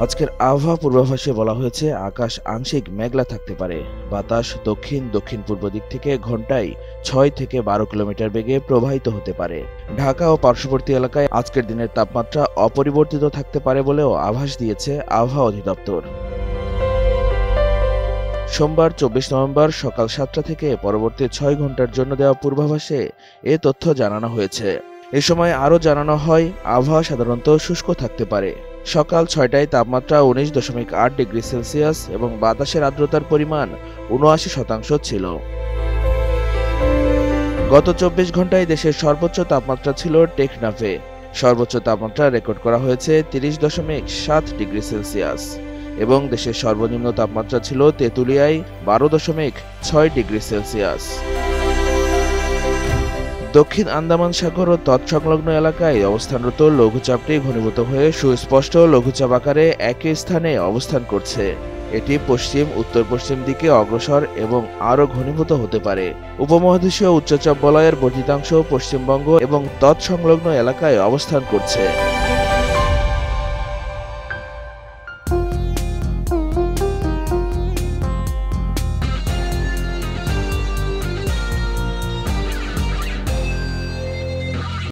আজকের আবহাওয়া পূর্বাভাসে বলা হয়েছে আকাশ আংশিক মেঘলা থাকতে পারে। বাতাস দক্ষিণ দক্ষিণ পূর্ব দিক থেকে ঘন্টায় ৬ থেকে ১২ কিলোমিটার বেগে প্রবাহিত হতে পারে। ঢাকা ও পার্শ্ববর্তী এলাকায় আজকের দিনের তাপমাত্রা অপরিবর্তিত থাকতে পারে বলেও আভাস দিয়েছে আবহাওয়া অধিদপ্তর। সোমবার ২৪ নভেম্বর সকাল ৭টা থেকে পরবর্তী ৬ ঘন্টার জন্য দেওয়া পূর্বাভাসে এ তথ্য জানানো হয়েছে। এ সময় আরও জানানো হয় আবহাওয়া সাধারণত শুষ্ক থাকতে পারে। সকাল ৬টায় তাপমাত্রা ১৯.৮ ডিগ্রি সেলসিয়াস এবং বাতাসের আর্দ্রতার পরিমাণ ৭৯% ছিল। গত ২৪ ঘন্টায় দেশের সর্বোচ্চ তাপমাত্রা ছিল টেকনাফে। সর্বোচ্চ তাপমাত্রা রেকর্ড করা হয়েছে ৩০.৭ ডিগ্রি সেলসিয়াস এবং দেশের সর্বনিম্ন তাপমাত্রা ছিল তেঁতুলিয়ায় ১২.৬ ডিগ্রি সেলসিয়াস। দক্ষিণ আন্দামান সাগর ও তৎসংলগ্ন এলাকায় অবস্থানরত লঘুচাপটি ঘনীভূত হয়ে সুস্পষ্ট লঘুচাপ আকারে একই স্থানে অবস্থান করছে। এটি পশ্চিম উত্তর পশ্চিম দিকে অগ্রসর এবং আরও ঘনীভূত হতে পারে। উপমহাদেশীয় উচ্চচাপ বলয়ের বর্ধিতাংশ পশ্চিমবঙ্গ এবং তৎসংলগ্ন এলাকায় অবস্থান করছে।